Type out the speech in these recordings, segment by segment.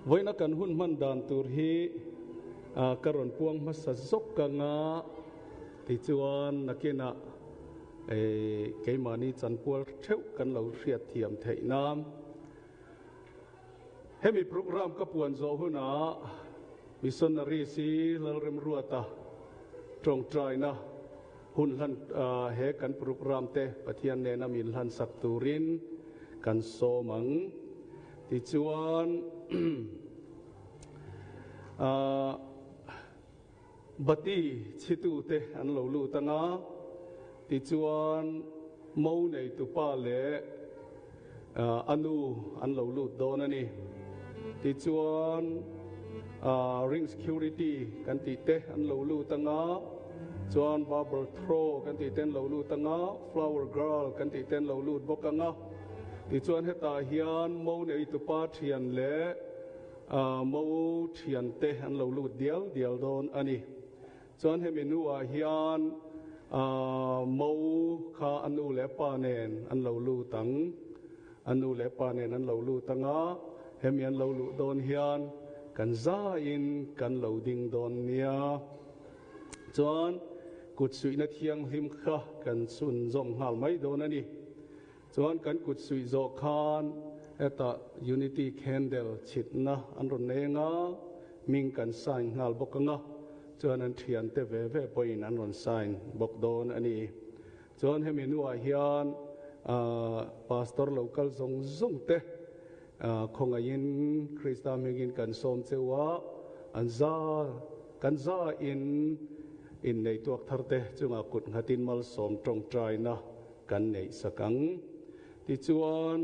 với nó cần hun man đàn tur hi karon puang masa zok ka nga ti chuan nakina cái mani chan pual theu kan lo riat thiam thei nam hemi program ka puan zo huna missionary si lalrem ruata trong trai na hun han he kan program te pathian ne na min han sak turin kan so mang ti chuan bati chitu te an lo lu tanga ti chuan mo nei tu pa le anu an lo lu don ani ti chuan ring security kan ti te an lo lu tanga chuan barber throw kan ti ten lo lu tanga flower girl kan ti ten lo lu bokanga ti chuan heta hian mo nei tu pa thian le mo thian te an lo lu dial don ani chuan heminu a hian mo kha anu le pa nen an lo lu tang anu le pa nen an lo lu tanga hemi an lo lu don hian kan za in kan lo ding don nia chuan kut sui na thiang him kha kan sun zom hal mai don ani chuan kan kut sui zo khan eta unity candle chit na an ron nenga ming kan sign ngal bokanga chuan an thian te ve poin an ron sign bok don ani chuan hemi nu a hian pastor local zong te khonga in krista megin kan som chewa an za kan za in nei tuak thar te chunga kut ngatin mal som trong trai na kan nei sakang ti chuan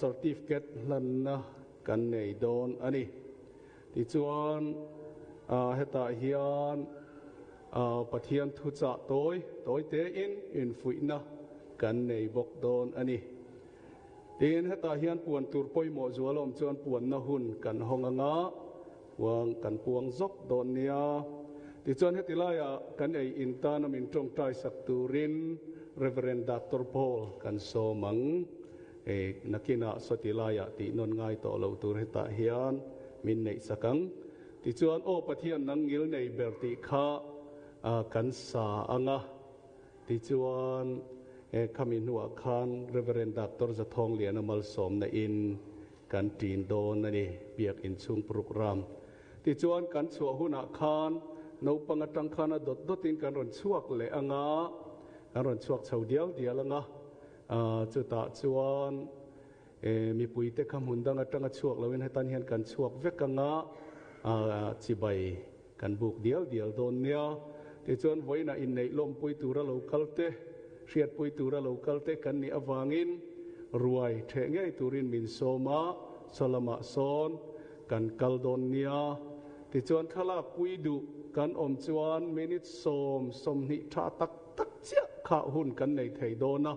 certificate lan na kan nei don ani ti chuan heta hian pathian thu cha toy te in fuina kan nei bok don ani tin heta hian puan tur poimo zualom chuan puan na hun kan honganga wang kan puang zok don nia ti chuan hetilaya kan ei intan min trong trai sak turin reverend dr paul kan so mang nakina sotilaya ti non ngai to lo tur heta hian min nei sakang ti chuan pathian nang ngil nei berti kha kan sa anga ti chuan khamin huwa khan reverend dr zathong lian amal som na in kan tin don ani biak in chung program ti chuan kan chua huna khan no pangatang khana dot in kan ron chuak le anga kan ron chuak chho dial anga chuta chuan mi puite kham hundang atanga chuak lawin hetan hian kan chuak vekanga chibai kan buk dial don nia ti chuan voina in nei lom pui tura local te riat pui tura local te kan ni awangin ruai the ngei turin min soma salama son kan kaldon nia ti chuan khala pui du kan om chuan minute som ni tha tak chia kha hun kan nei thei dona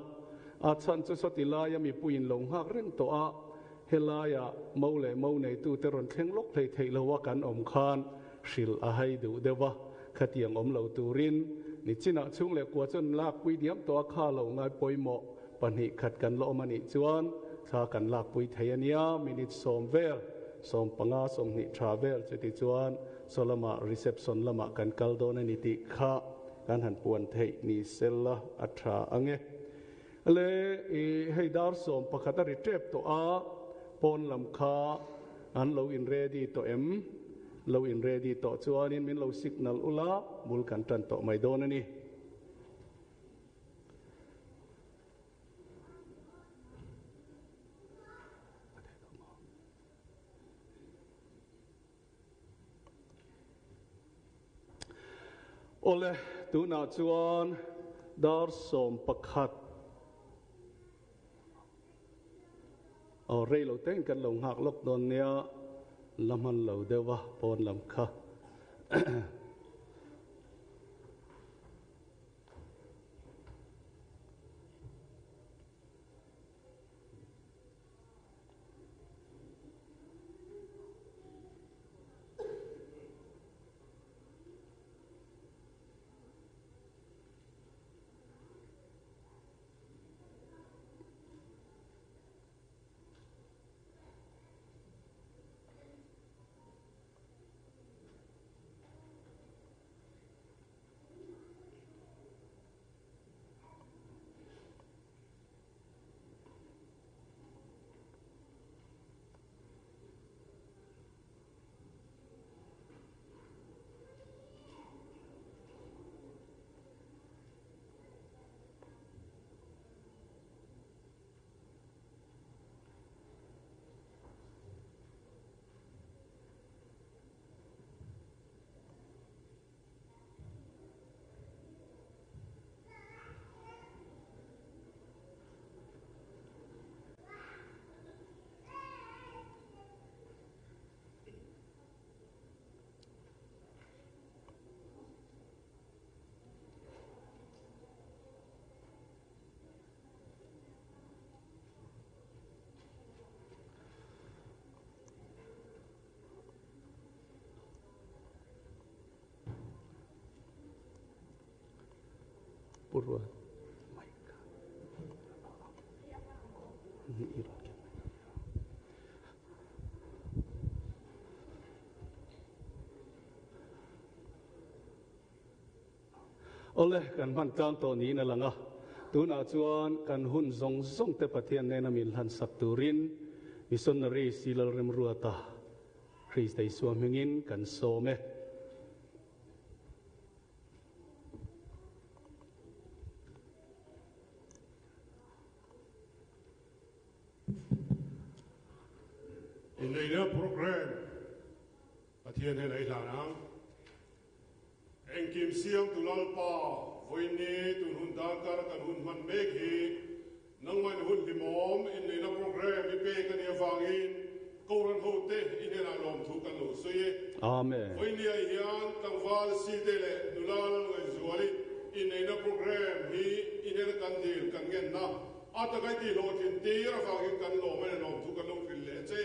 a chan chu sotilaya mi puin long hak reng to a helaya mo nei tu te ron thleng lok thei lowa kan om khan hril a hai du dewa khatiang om lo turin ni china chung le kwa chon lak pui diam to kha lo ngai poimo panhi khat kan lo mani chuan tha kan lak pui theiania minute som vel som panga som ni travel cheti chuan solama reception lama kan kal don ani ti kha kan han puan thei ni sella atha ange le heidar som pakhata retrep to a pon lam kha an lo in ready to lo in ready to chuan in min lo signal ula bul kan tan to mai don ani ole tu na chuan dar som pakhat rei lo ten kan lo hak lok don nia lamhan lo dewa pon lam kha purwa ole kan man tang to ni na langa tuna chuan kan hun zong zong te pathian ne na min han sak turin missionary silal rem ruata Christ dei suam hingin kan some in the program pathian he lai lanang en kim siang tulal pa voini tun hun dan kar kan hun man meg hi nang man hun limom in the program mi pe kan ya wangin koran hote in la lom thu kan lo soye amen voini ai hian tang wal si te le nulal ngai zuali in the program hi in the kan dil kan ngen na ata kai ti lo tin ti ra wangin kan lo man lom thu kan lo fil le che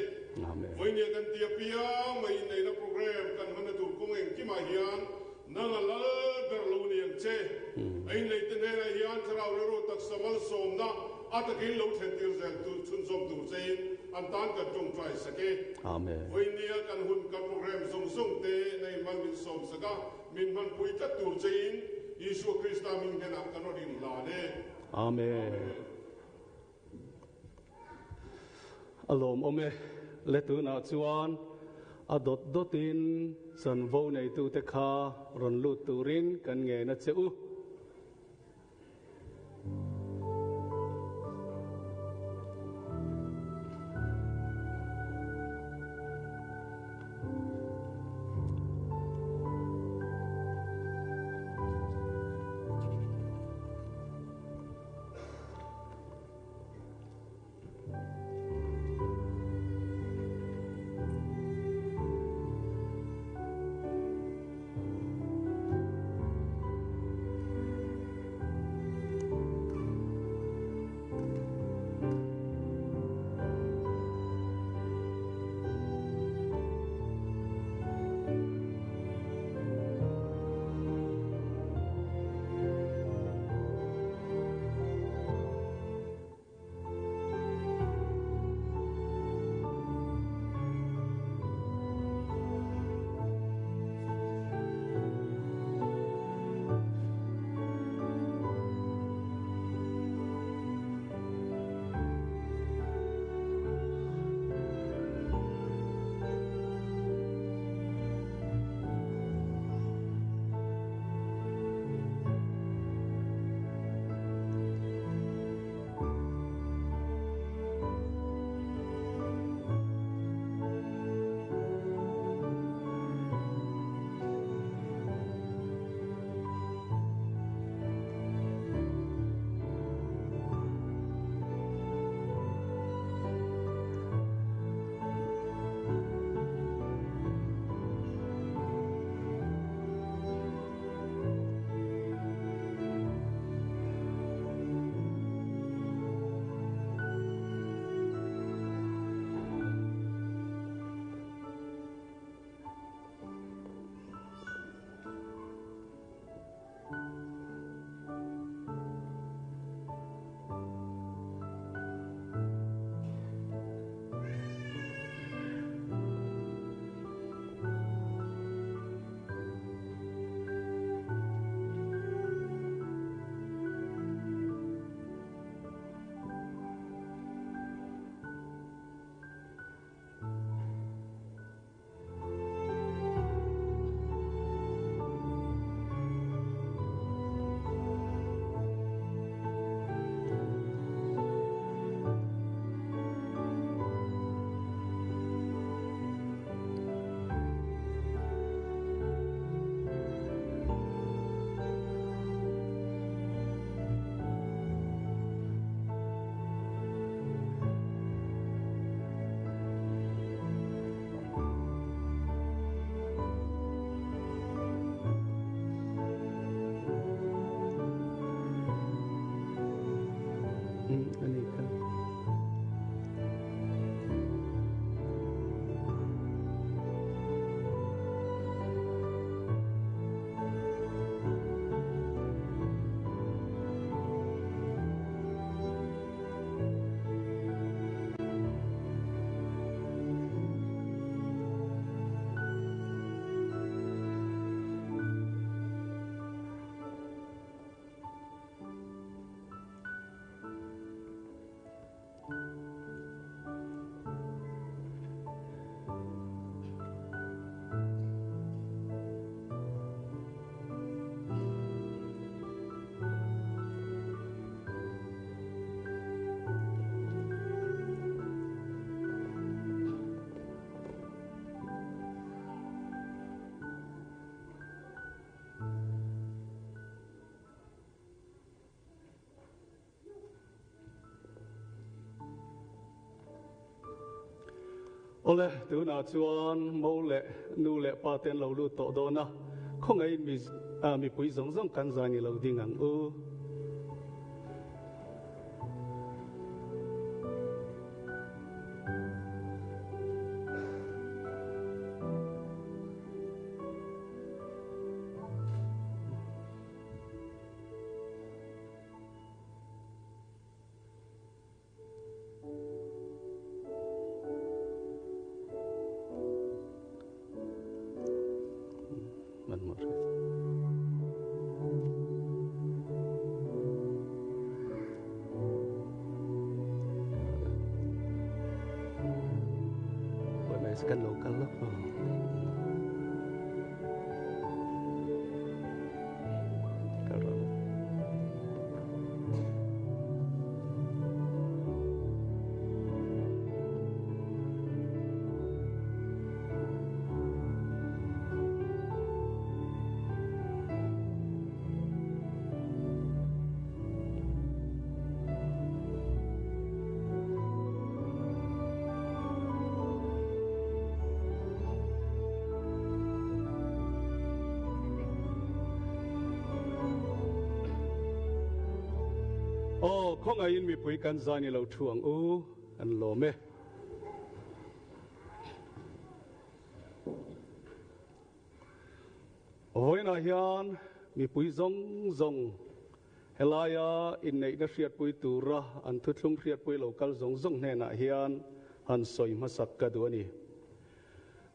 amen voini kan ti pia mai in the program kan man tur kong en ki ma hian nang alal berlunian che ai nei te ne la hian thrau le ro tak samal som na ata kin lo then tir zel tu chun som tur che an tan ka tung trai sake amen voinia kan hun ka program song song te nei man min som saka min man pui ta tur che in Yesu Krista min hena kan rin la ne amen alom ome le tu na chuan adot dotin san vo nei tu te kha ron lut turin kan nge na cheu ole tu na chuan mo le nu le pa ten lo lu to do na không ai mi pui zong zong kan za ni lo ding ang u kan lokal lo không ai mi pui kan za ni lo thuang u an lo me oi na hian mi pui zong zong helaya in nei na riat pui tura an thu thlung riat pui local zong zong ne na hian han soi ma sak ka du ani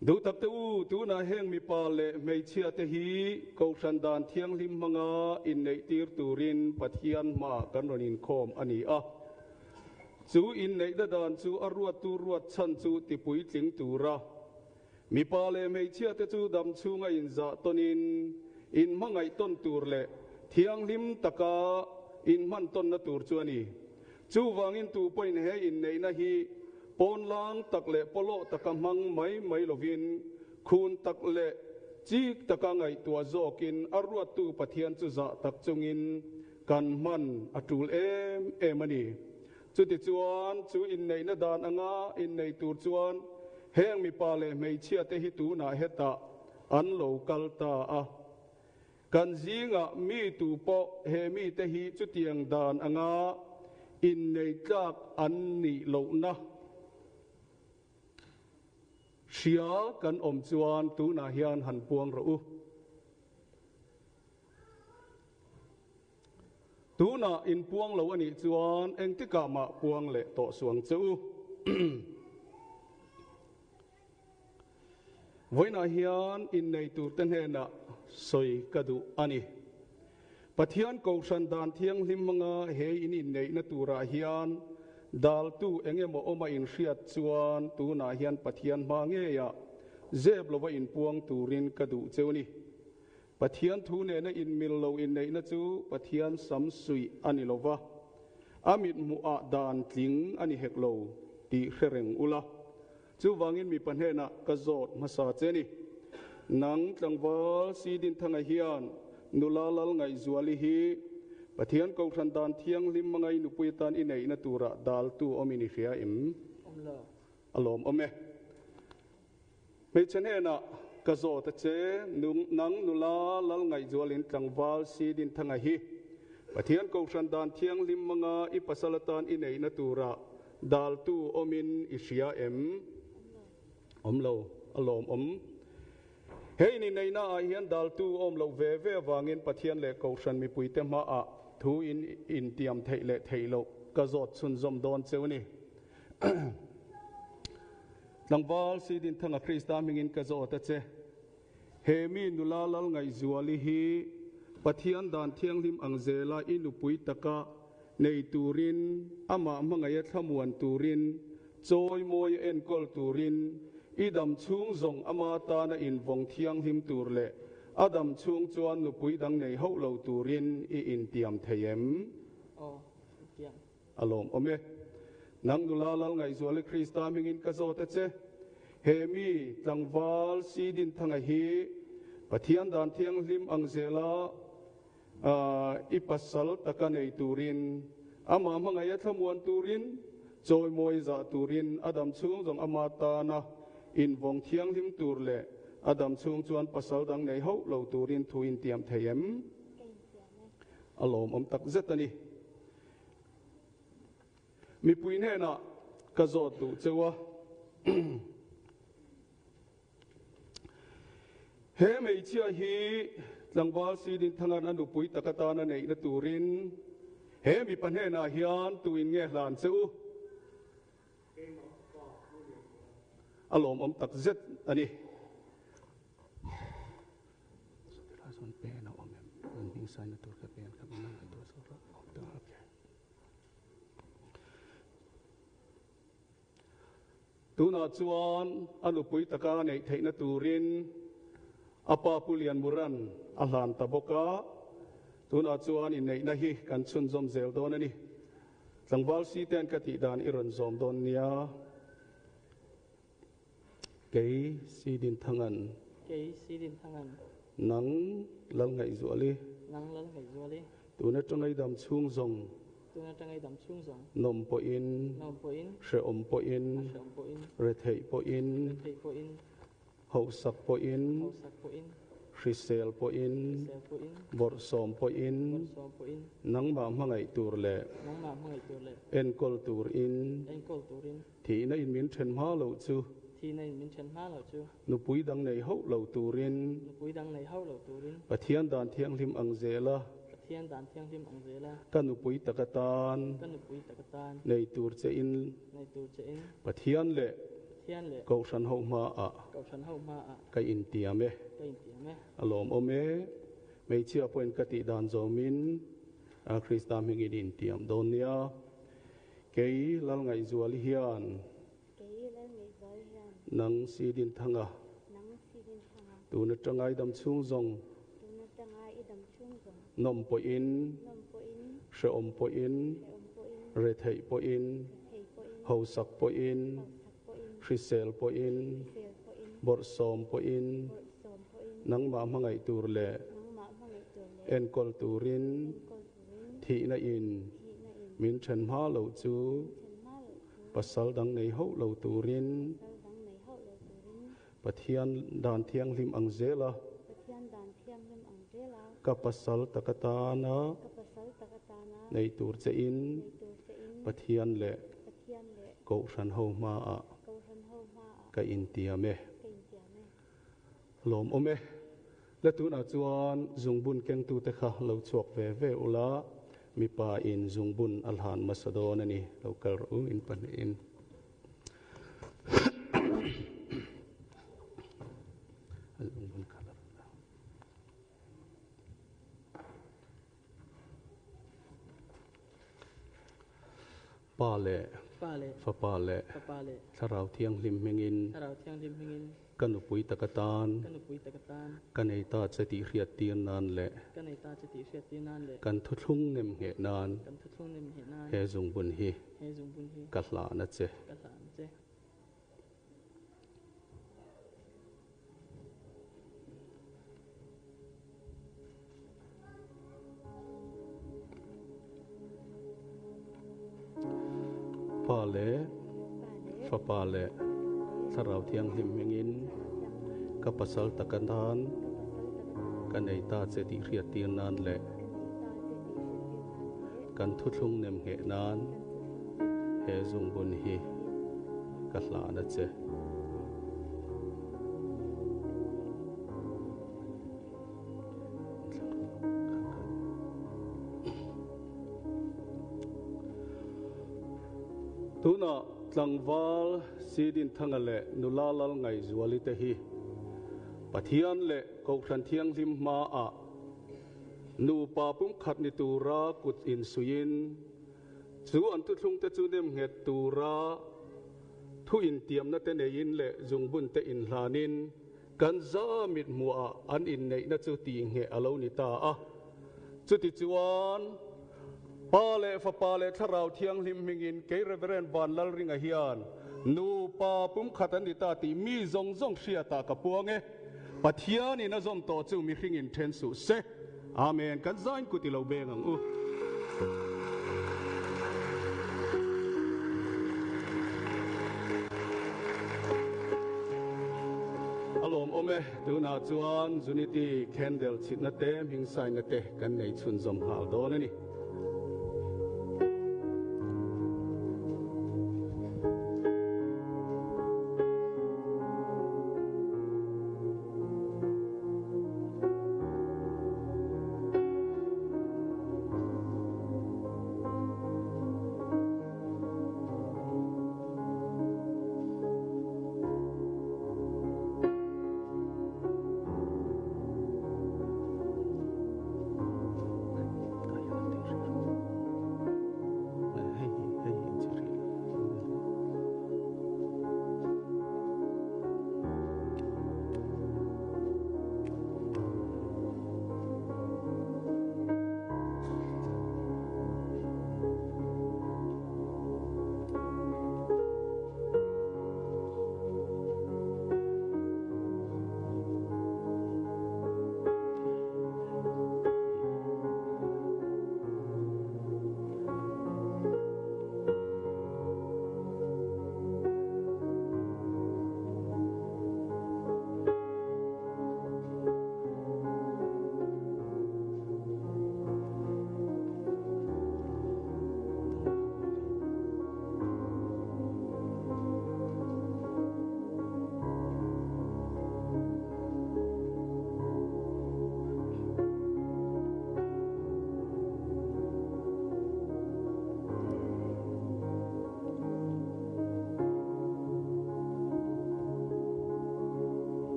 du tak te u tu na heng mi pa le mei chia te hi ko san dan thiang lim manga in nei tir turin pathian ma kan ronin khom ani a chu in nei da dan chu arua tu ruat chan chu ti pui tling tura mi pa le mei chia te chu dam chunga in za tonin in mangai ton tur le thiang lim taka in man ton na tur chu ani chu wangin tu poin he in nei na hi pon lang tak le polo takamang mai lovin khun tak le chik takangai tua zokin arwat tu pathian chu za tak chungin kan man atul em ani chu ti chuan chu in nei na dan anga in nei tur chuan heng mi pa le mei chia te hi tu na heta an local ta a kan zinga mi tu po he mi te hi chu tiang dan anga in nei tlak an ni lo na Shia kan chuan tu na hian han puang ro u tu na in puang lo ani chuan eng tika ma puang le to suang chu voina hian in nei tur ten he na soi kadu ani pathian ko san dan thiang lim manga he in nei na tura hian dal tu engemaw oma in hriat chuan tu na hian pathian ma nge ya zeb lova in puang turin kadu cheuni pathian thu ne na in mil lo in nei na chu pathian sam sui ani lova amit mu a dan tling ani hek lo ti khereng ula chu wangin mi panhe na ka zot masa cheni nang tlangwal sidin thanga hian nulalal ngai zuali hi pathian ko than dan thiang lim mangai nu puitan in nei na tura dal tu omini hria im alom ome me chane na ka zo ta che nang nula lal ngai zualin tlangwal sidin thanga hi pathian ko than dan thiang lim manga I pasalatan in nei na tura dal tu omin I hria em omlo alom hei ni nei na a hian dal tu om lo ve wangin pathian le ko than mi puite ma a thu in tiam thei le thei lo ka zot chun zom don chewni langwal sidin thanga Krista mingin ka zot ta che he mi nula lal ngai zuali hi pathian dan thiang lim angzela inu pui taka nei turin ama mangaya thamuan turin choi moi en kol turin idam chung zong ama ta na in vong thiang lim tur le Adam chung chuan nu pui dang nei ho lo turin I in tiam theyem tiam alom ome nang nula lal ngai zuali Krista mingin ka zo ta che he mi tlangwal sidin thanga hi pathian dan thiang lim angzela I pasal taka nei turin ama mangaya thamuan turin choi moi za turin Adam chung zong ama ta na in vong thiang lim tur le adam chung chuan pasal dang nei ho lo turin thu in tiam theiam alom tak zet ani mi puin he na ka zot tu chewa he mei chia hi tlangwal si din thangan anu pui takata na nei na turin he mi pan he na hian tuin nge hlan cheu alom tak zet ani son pe na om em ning sai na tur ka pen ka na tur so ra ta tu na chuan anu pui taka nei theina turin apa pulian muran alan taboka tu na chuan in nei na hi kan chun zom zel don ani tlangwal si ten ka ti dan iron zom don nia kei si din thangan nang lal ngai zuali tu na tangai dam chung zong nom po in she om po in re thei po in hau sak po in Hrisel po in bor som po in nang ma mangai tur le en kol tur in thi na in min then ma lo chu nu pui dang nei ho lo turin pathian dan thiang lim ang zela kan nu pui takatan nei tur che in pathian le ko san ho ma a kai in tiame alom ome mei chia point kati dan zomin a kristam hingin in tiam donia kei lal ngai zual hian nang si din thanga tu na tangai dam chung zong nom po in she om po in re thei po in hau sak po in Hrisel po in bor som po in nang ma mangai tur le en kol turin thi na in min chen ma lo chu pasal dang nei ho lo turin pathian dan thiang lim ang zela ka pasal takatana nei tur che in pathian le ko san ho ma a ka in tiame lom ome la tu na chuan zungbun keng tu te kha lo chuak ve ve ula mi pa in zungbun alhan masadon ani local u in pan in pale fa pale tharau thiang lim mengin kanu pui takatan kanei ta chati riat tian nan le kan thuthung nem nge nan he zung bun hi katla na che pale fa pale tharau thiang lim mengin ka pasal takandan kanei ta cheti riat tian nan le kan thuthung nem nge nan he zung bun hi katla na che tuna tlangwal sidin thangale nulalal ngai zuali te hi pathian le ko khan thiang lim ma a nu pa pum khat ni tura kut in suin chu an tu thlung te chu nem nget tura thu in tiam na te nei in le zungbun te in hlanin kan za mit mu a an in nei na chu ti nge alo ni ta a chu ti chuan pale fa pale tharau thiang lim mingin ke reverend ban lal ringa hian nu pa pum khatan ni ta ti mi zong zong hria ta ka puange pathian in azom to chu mi hringin then su se amen kan zain kuti lo beng ang u alom ome tu na chuan unity candle chit na te hing sai na te kan nei chun zom hal do na ni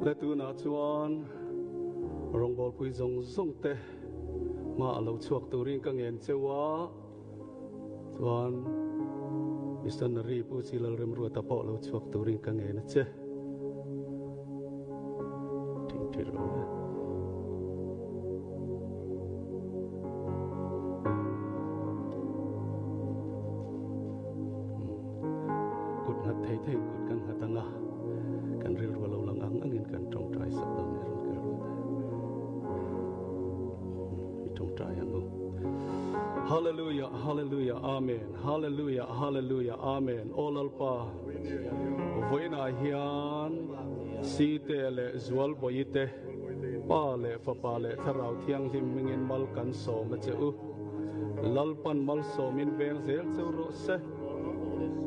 le tu na chuan rong bol pui zong zong te ma lo chuak turin ka ngen chewa chuan missionary pu chilal rem ru ta po lo chuak turin ka ngen che ting ti ro kut na thei thei kut kan hatanga kan ril ru lo lang ang angin kan trong trai sap dang ne ron ka ru mi trong trai anu hallelujah hallelujah amen hallelujah hallelujah amen olalpa voina hian si te le zwal boite pa le fa pa le tharau thiang him mingin mal kan so ma cheu lalpan mal so min veng zel cheu ro se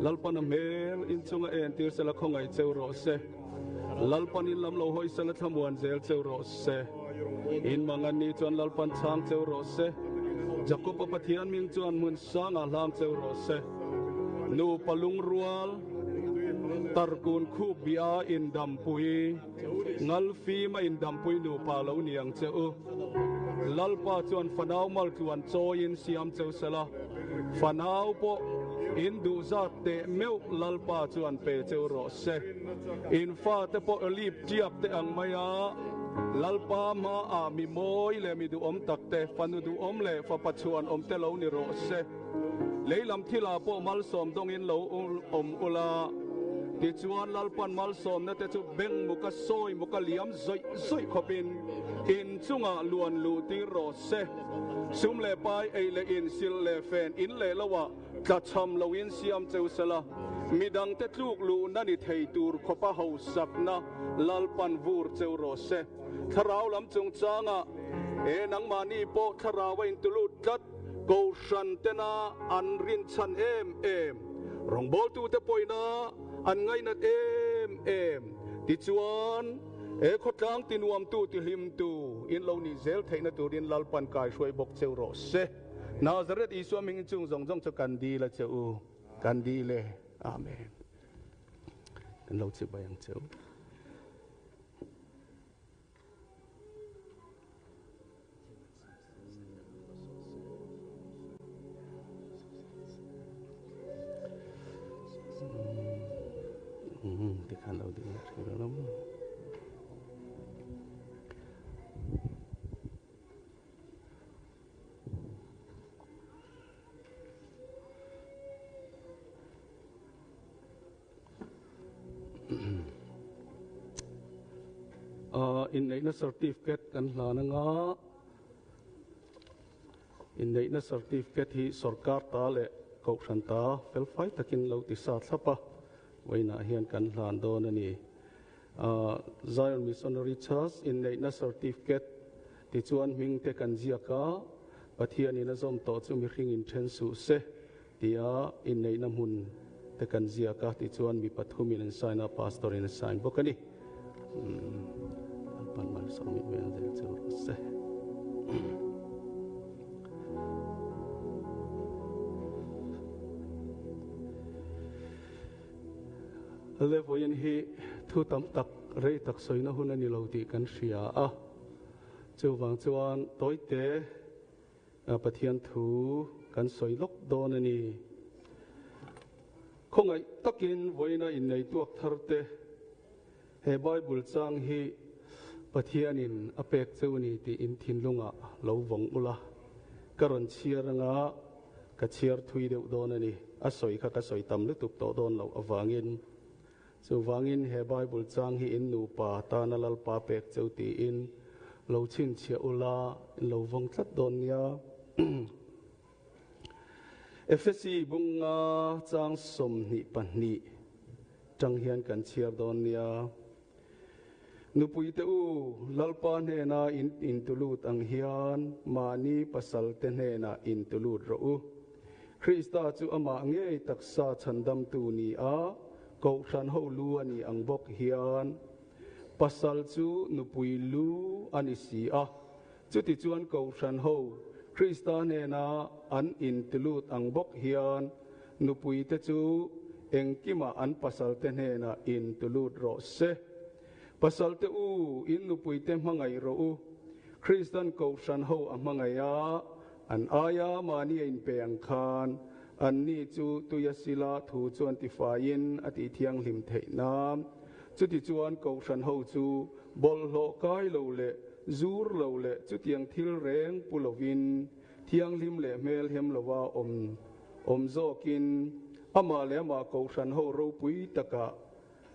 lalpan mel in chunga en tir sela khongai cheu ro se lalpan in lam lo hoi sela thamuan zel cheu ro se in mangani chuan lalpan chang cheu ro se jacob pathian ming chuan mun sang a hlang cheu ro se nu palung rual tarkun khu bia in dampui ngal fi ma in dampui nu pa lo niang cheu lalpa chuan fanau mal chuan choin siam cheu sela fanau po in du za te meu lalpa chuan pe cheu ro se in fa te po lip chiap te ang maya lalpa ma a mi moi le mi du om tak te fanu du om le fa pa chuan om te lo ni ro se leilam thila po mal som dong in lo om ula ti chuan lalpan mal som na te chu beng muka soi muka liam zoi zoi khopin in chunga luan lu ti ro se sum le pai ei le in sil le fen in le lawa ta cham lo in siam cheu sela midang te tluk lu na ni thei tur khopa ho sakna lalpan vur cheu ro se tharau lam chung changa e nang mani po tharawa in tulut tat go shan tena an rin chan em รองบอลตู้เตปอยนะอันไงนัดเอ็มติจวนขดล้างตินวมตู้ติลิมตู้อินโลนิเซลเทนตูรินลลปันกายช่วยบกเจ้าโรเซนาซาเรตอิสวามิงจุงจงจะกันดีละเจ้ากันดีเลยอาเมนกันเราจะไปยังเจ้าที่ขันเราดีนะเราล้มอินในนัสเซอร์ติฟิเคตกันหลานงาอินในนัสเซอร์ติฟิเคตที่สรการตาเล่กอชันตาเฟลไฟตะกินเราติดสาสับปะไว้น่าเฮียนกันหลานโดนนี่Zion Missionary Church inในนัสเซอร์ติฟิเคตที่ชวนมิงเตกันเจียกาปัทยานินัสมโตจุมิริงอินเทนสุเซที่อินในน้ำหุ่นเตกันเจียกาที่ชวนมีปัทุมินันไซน์นาพาสตอรินไซน์บอกกันนี่ปันมันสมิเวนเดลเจอร์เซเลวยันฮีทุตำตักเรยตักสอยนะหุ่นนี่เราตีกันเสียเจ้าวังจวนต้อยเตะปะเทียนถูกันสอยลกโดนนี่คงไอตักินไว้นะอินในตัวทาร์เตเฮบายบุลจังฮีปะเทียนินอเปกเจ้านี่ตีอินทินลุงะเราวงอุละกระรอนเชียร์งะกระเชียร์ทุยเดียวโดนนี่สอยข้ากสอยตำลึกตุกโตโดนเราวางอินso wangin he bible chang hi in nu pa ta na lal pa pek chauti in lo chin chia ula lo wong tlat don ya efesi bunga chang som ni pan ni chang hian kan chiar don ya nu pui te u lal pa ne na in tulut ang hian mani pasal te ne na in tulut ro u Krista chu ama nge taksa chandam tu ni aกชันเฮาลูอันนี้อังบกเฮียนปัสสัลจูนุปุยลูอันนี้สีจุดที่จวนกชันเฮาคริสตานเนนาอันอินตลูดอังบกเฮียนนุปุยเตจูเองกิมาอันปัสสัลเตเนนาอินตลูดโรเซปัสสัลเตอูอินนุปุยเตมังไงโรอูคริสตันกชันเฮาอังมังไงยาอันอายามานีอินเปียงคานอันนี้จูตุยศิลาถูจวนติฟายินอติเทียงลิมเทน้ำจุดที่จวนกชันเฮาจูบอลโลกายโลเลจูร์โลเลจุดเทียงทิลเรงปุลวินเทียงลิมเลเมลเฮมลวาอมโซกินอามาเลมากชันเฮารูปุยตะกะ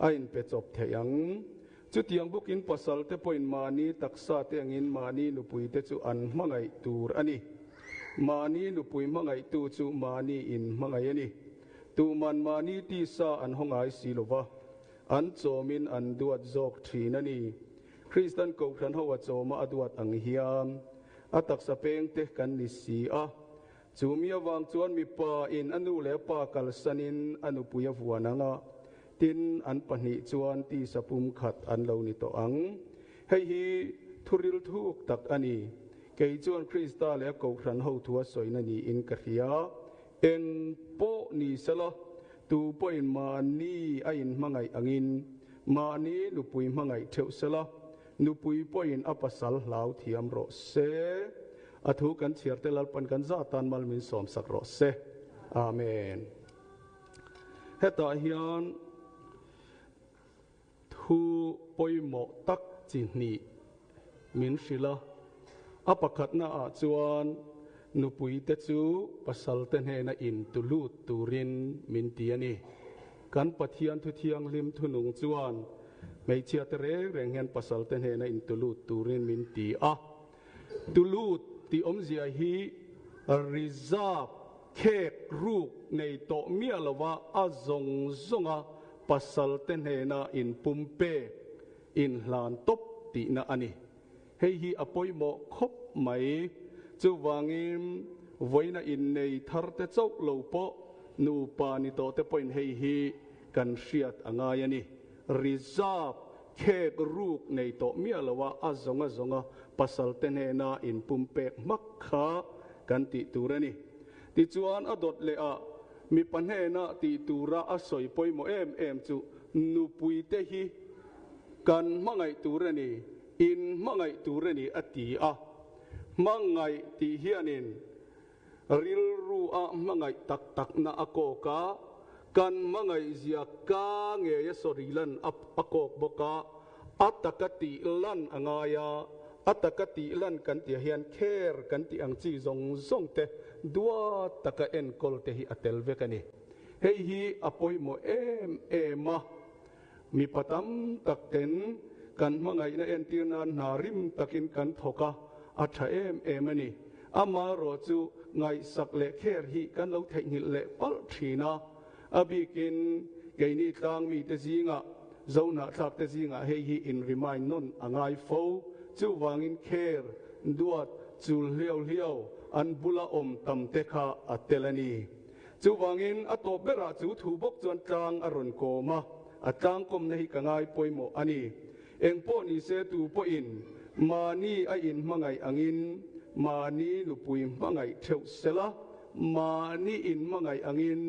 ไอ้เป็ดจบเทียงจุดเทียงบุกินปัสสัลเตปอยมานีตักซาเตียงอินมานีนุปุยเตจูอันมังไงตูรอันนี้มานีนุปุยมังไงตูจูมานีอินมังไงนี่ตูมันมานีที่ซาอันหงไอสีลวะอันโจมินอันดวดจอกทีนั่นนี่คริสตันกชันหัวโจมาอดวดอังเฮียมอัตักสเปงเตกันนิสีจูมีวางจวนมีปาอินอนุเลปากัลสันินอนุปุยวัวนังตินอันปนิจวนที่สปุมขัดอันเหล่านี้ตัวอังให้ฮีทุริลทุกตักอันนี้เกยจวนคริสตาและกชันหัวทัวสวยนันนี่อินกะเฮียเอ็นโปนีสละตูปอินมานีอินมังไงอังอินมานีนุปุยมังไงเทวสละนุปุยปอินอปัสสัลลาวเทียมโรเซอธุกันเชียร์เตลัลปันกันซาตันมัลมินสอมสักโรเซอาเมนเฮตาฮิอันทูปอยโมตักจินีมินชิลาอปขัดนาอาจวนนุปุยเตจูปัสสัลเตนเฮนะอินตุลูดตูรินมินเตียนีกันปะเทียนทุเทียงลิมทุนุงจวนไม่เชียร์เตเรแรงเงินปัสสัลเตนเฮนะอินตุลูดตูรินมินตีตุลูดที่อมเสียฮีริซาบเคกรูกในโตเมียละว่าอาจงจงปัสสัลเตนเฮนะอินปุมเปอินลานตบตีนะอันนี้ให้ฮีอปอยโมคบไหมจูวางิมไว้นะอินในทาร์เตเจ้าโลโป นูปานิโตเตปอยน์ฮีกันเชียดอ่างายนี่ริซาบเคกรูกในโตเมียละว่าอาจงปัสสัลเตเนนาอินปุ่มเปกมักขากันติตูเรนี่ติจวนอดดเลอะมีปัญหาหน้าติตูระอสอยปอยโมเอ็มจูนูปุยเตฮีกันมังไงตูเรนี่อินมังไงตูเรนี่อติอะมังไงติเฮียนินริลรูอะมังไงตักนาอโกกากันมังไงเสียกาเงียสอริลันอโกกบกาอัตกติลันอ่างายาอัตกติลันกันติเฮียนเคร์กันติอังจีซงเตดัวตะกะเอ็นกอลเตหิอัตเตลเวกันนี่เฮีอปอยโมเอมามีปตัมตักเต็นกันมังไงนะเอ็นตีนันนาริมตักินกันทกะอัชเอมันนี่อามาโรจูไงสักเละเคร์ฮีกันเราเทคนิคเละปัลทีนาอบิกินเกนี่ตังมีเตจิงะเจ้าหน้าทักเตจิงะเฮีอินริมายนนอ่างไงโฟจูวางินเคร์ดวดจูเลี้ยวอันบุลาตำเตคะอัตเตลนีจูวางินอัตโตเบราจูถูบกจวนจางอรุณโกมาอัจางคมในกังไงปอยโมอันนี้เอ็งปอนี่เสตูปอินมานี่ไออินมังไงอังอินมานี่นุปุยมังไงเทวเสละมานี่อินมังไงอังอิน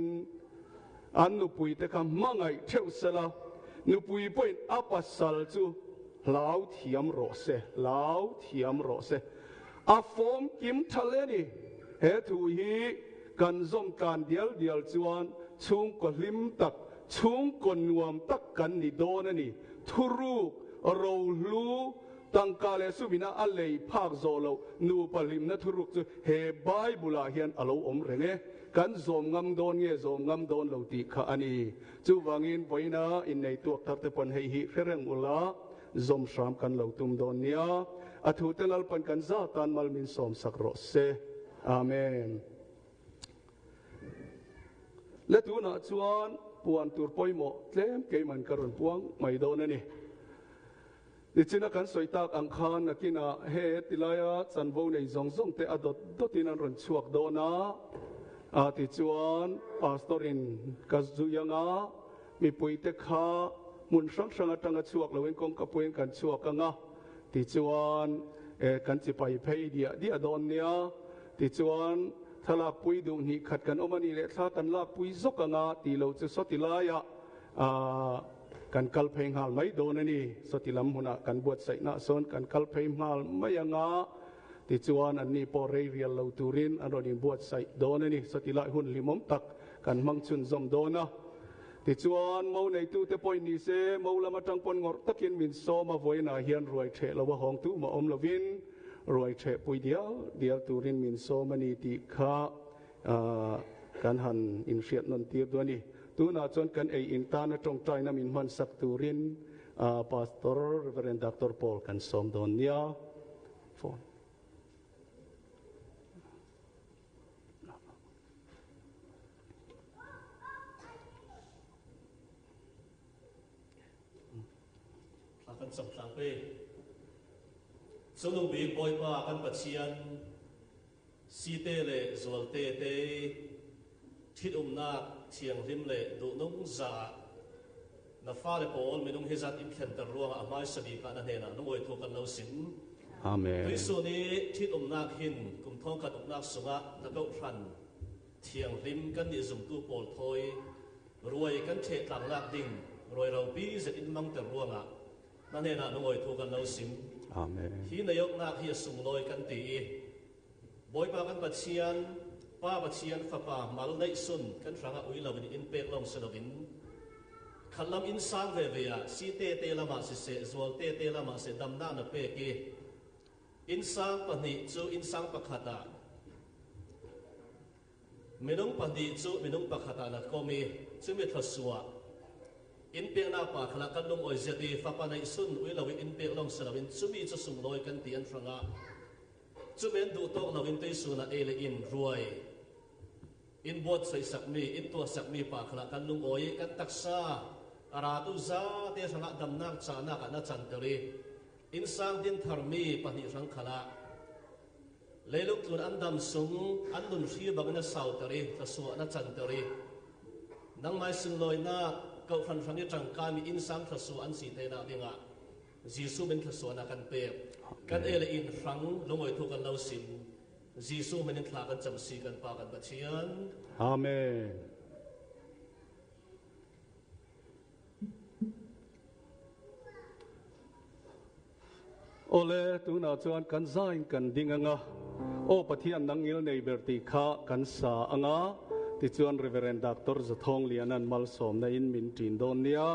อันนุปุยเตคะมังไงเทวเสละนุปุยปอินอัปสัลจูลาวเทียมโรเซลาวเทียมโรเซอาฟอมกิมทะเลนี่เฮตุฮีกันซอมการเดียลจวนชุงกลิมตักชุงกนวมตักกันนี่โดนนี่ทุรุเราลูตั้งกาเลสุบินาอัลเลย์ภาคโซโลนูปลิมนะทุรุกจูเฮไบบุลาเฮียนอโลอมเรงกันซอมงำโดนเงซอมงำโดนเหลาติขาอันนี้จูวังอินไปนะอินในตัวทับเตปันเฮีเรื่องอุลาซอมสามกันเหลาตุมโดนเนียอัฐุเตลัลปันกันซาตันมัลมินซอมสักรสเซอาเมนและตัวน่ะชวนปวนตัวปอยโมเล่มเกยมันกระรนพวงไม่โดนนี่ดิฉันกันสวยตากอังคารนักินะเฮติลายะจันโวในซงเตอดดตินันรนชวกโดนะติชวนปาสตอรินกัจจุยังมีปุยเตขามุนสังตังชวกเราเองคงกับปุยกันชวกงติจวนกันจิไปเพย์เดียโดนเนียติจวนถ้าลากปุยดูนี่ขัดกันอมันนี่เลยถ้ากันลากปุยซกงาตีเราจะสติลายะกันกัลเพงหาลไม่โดนนี่สติลำหุนะกันบวชใส่หน้าส่วนกันกัลเพงหาลไม่ยังติจวนอันนี้พอเรียนเราตูรินอันนี้บวชใส่โดนนี่สติลายหุ่นลิมมตักกันมังชุนซอมโดนะติจวนเมาในตู้เตปอยนี่เซเมาละมาจังปนงอตะกินมินโซมาไว้นาเฮียนรวยเทละว่าห้องตู้มาอมละวินรวยเทปุยเดียวตูรินมินโซมันนี่ติขาการหันอินเชียนนนตีตัวนี้ตัวน่าจนกันอินตานะตรงใจนะมินมันสักตูรินพาสตอร์เรเวเรนด็อกเตอร์พอลกันสมโดนเนียฟอนกันสำคัญไปสนุบีบอยป้ากันปัจจัยสีเตเลสวลเตทิดนักเชียงริมเลดูนุ่งจ่านาฟ้าเลปอลไม่นุ่งเฮจัดอินเข็นตะรวงอาไม่สบีกันนั่นเองนะนุ่งไว้ทุกันเราสินอาเมนด้วยส่วนนี้ทิดนักหินกุมท้องกันนักสุงะนักเอาพันเชียงริมกันดิจุ่มตู้ปอลทอยรวยกันเทต่างนักดิ่งรวยเราปีเสอินมังตะรวงอ่ะนั่นเองนะนุ่งไว้ทุกันเราสินอาเมนที่นายกนักเฮียสุงลอยกันตีบอยปากันปัจเจียนป้าปัจเจียนฟ้าป่ามาลในสุนกันฟังอุ้ยเราเป็นอินเปกลองสนบินขันลำอินสร้างเวียสีเตละมาสิเสจวลเตละมาเสดำหน้าเปกีอินสร้างปนิจูอินสร้างปะขัดาไม่น้องปนิจูไม่น้องปะขัดานักก็มีจึงไม่ทศวรอินเปียนาปากขลักกันลงอ้อยเจดีฟ้าป่าในสุนอุ้ยเราอินเปียลองสนบินจุมีจะสุงลอยกันตีอันฟังอ่ะจุเมนดูโตเราอินเตยสุนัเอเลอินรวยอินบดใส่สักมีอินตัวสักมีปากขลักกันลงอ้อยกันตักซาอาราตุซาเตสังดำนักจานักนัจันเตรีอินสังดินธรรมีปนิสังขละเลลุกตุนอันดำสุงอันดุนชีบังนัสาวเตรีทศวนัจันเตรี nang mai sung loi na kau phan phan ni tang ka mi in sam thasu an si te na dinga Jisu min thasu na kan pe kan ele in rang longoi thu kan lo sim Jisu min thla kan cham si kan pa kan bathian Amen. Ole tu na chuan kan zain kan ding anga o pathian nangil nei berti kha kan sa anga ti chuan Reverend Dr. Zathong Lianan mal som na in min tin don nia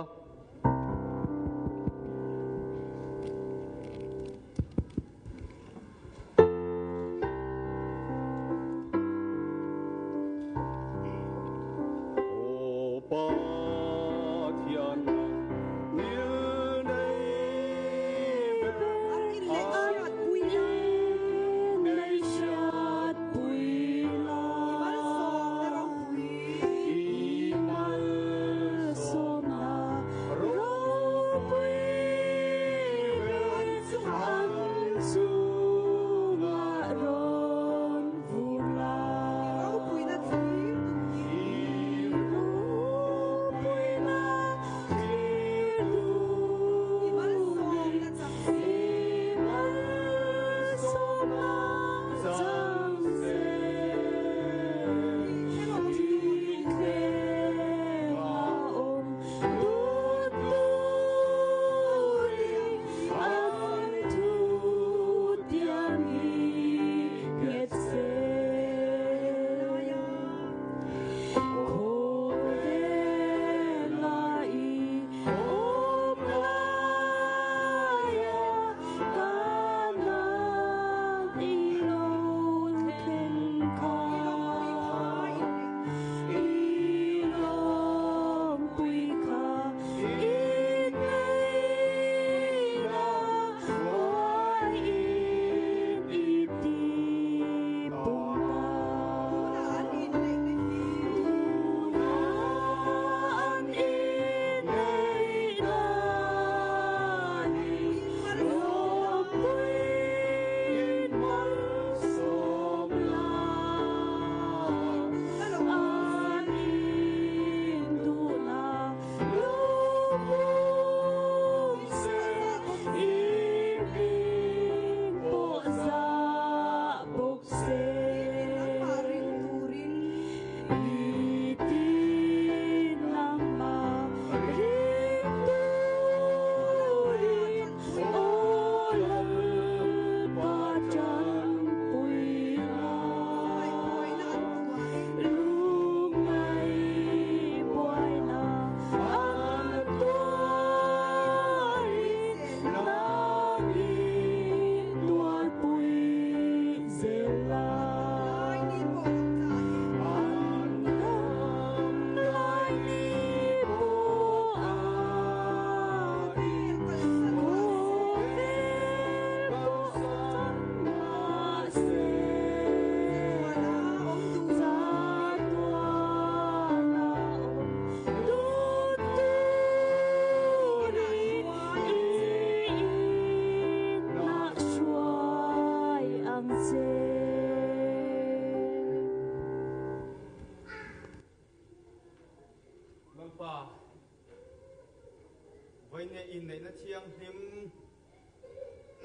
in nei na thiang him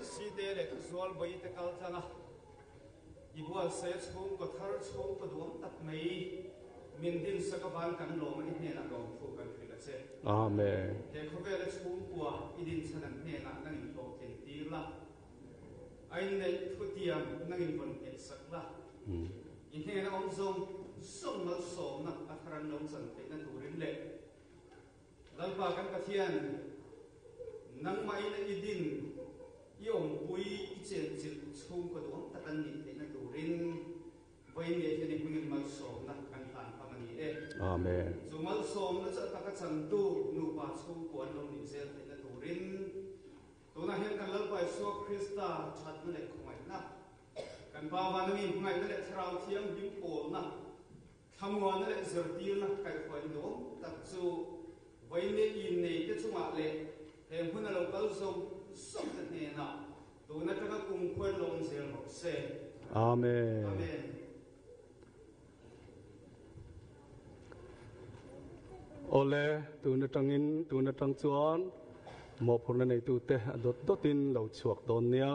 si te le zual bai te kal changa I bual se chung ko thar chung ko duam tak mai min din sa ka ban kan lo mani hne na lo thu kan thila che Amen. he khove le chung kwa I din chanan hne na nang in lo ken tir la ai nei thu tiam nang in bon ke sak la in hne na om zong song na som na atharan long san te na turin le lalpa kan ka thian nang mai na idin yong pui I chen chil chung ko duam takan ni te na turin vai ne he ni hungin mal som na kan tan pamani e Amen. zu mal som na cha taka chan tu nu pa chung ko an long ni zel te na turin to na hen kan lalpa so Krista chat na le khomai na kan pa wa na mi ngai na le thrau thiam him pol na thamwa na le zertil na kai khoi no tak chu vai ne in nei te chunga le he hun na lo kal som som te na tu na taka kum khoi long zel ho se Amen. amen ole tu na tang chuan mo phurna nei tu te dotin lo chuak don nia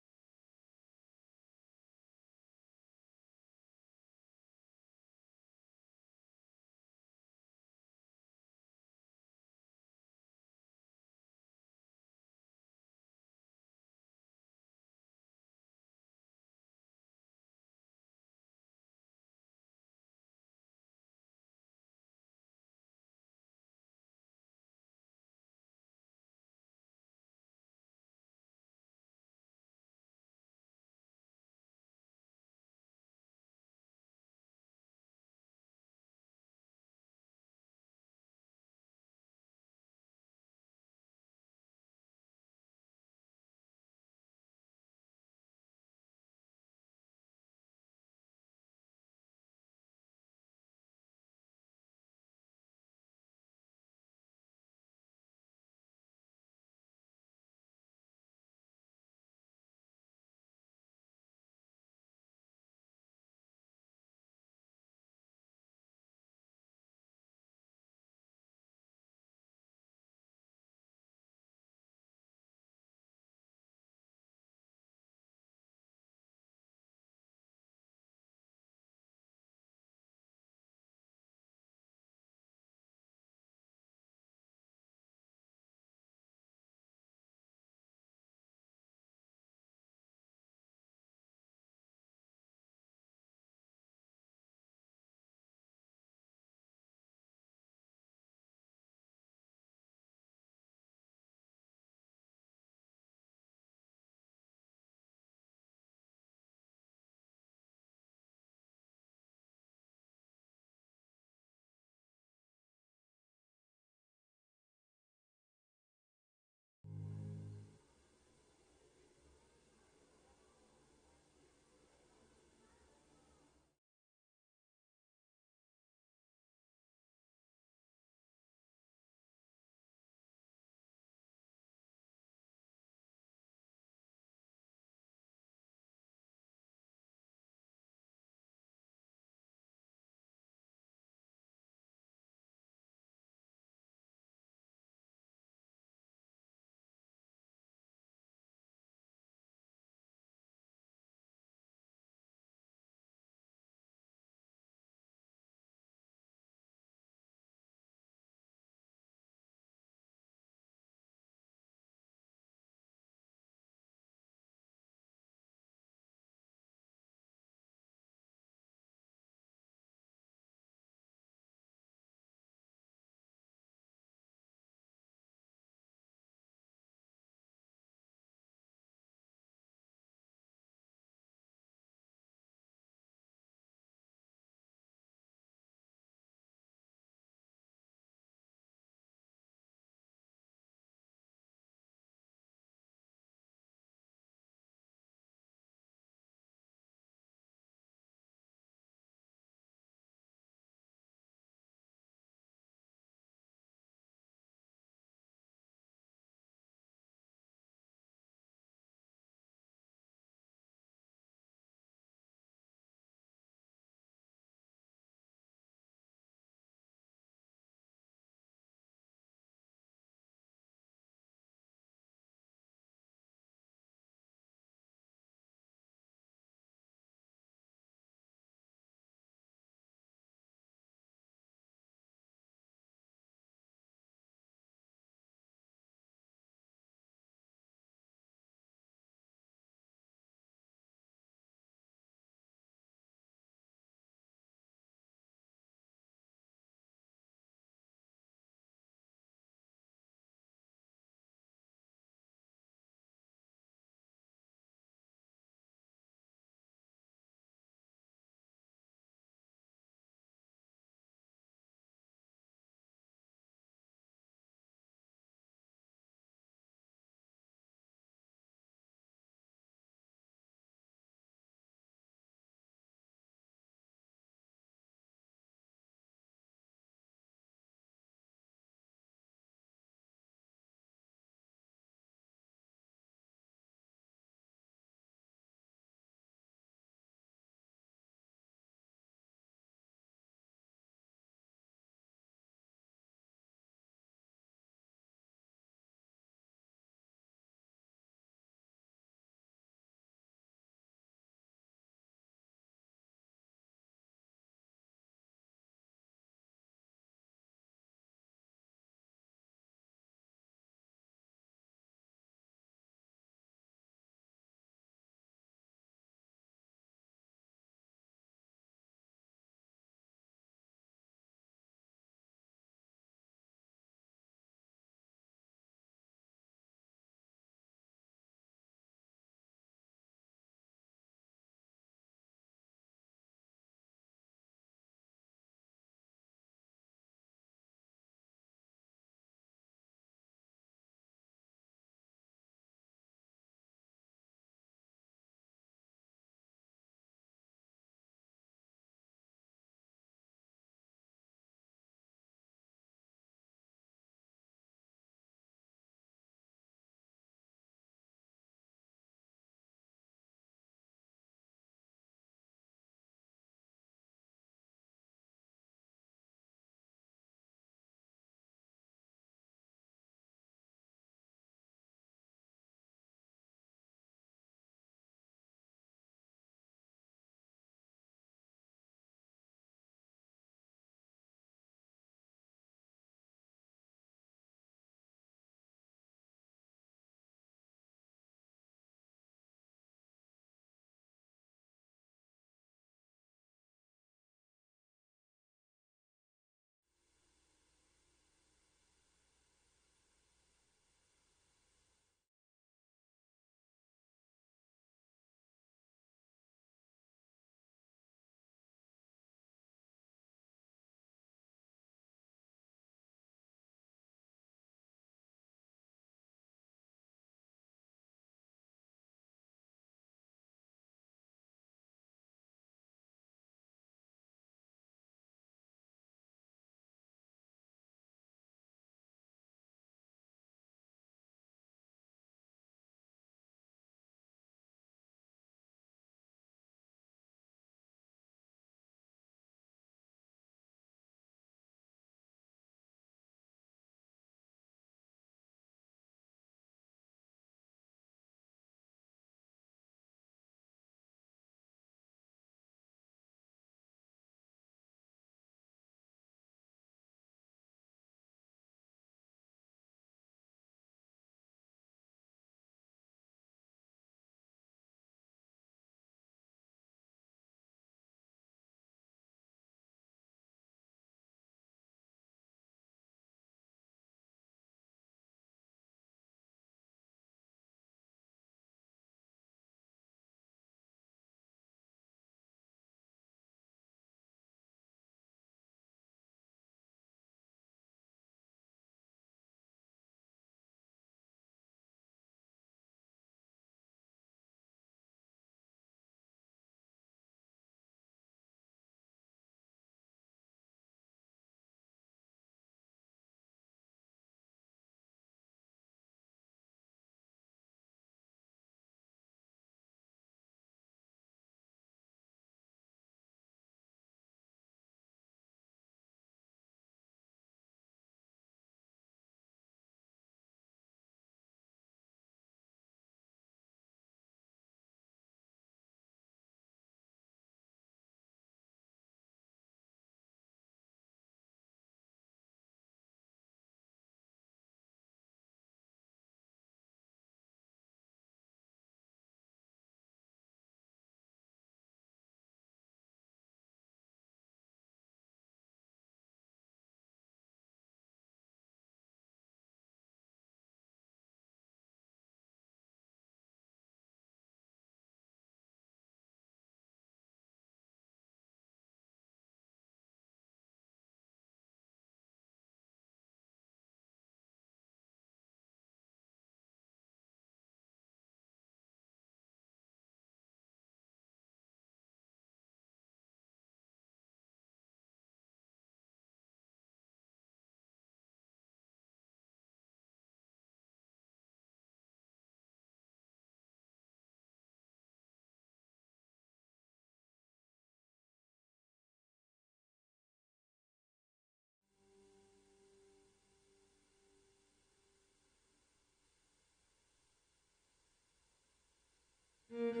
Hãy subscribe cho kênh Ghiền Mì Gõ để không bỏ lỡ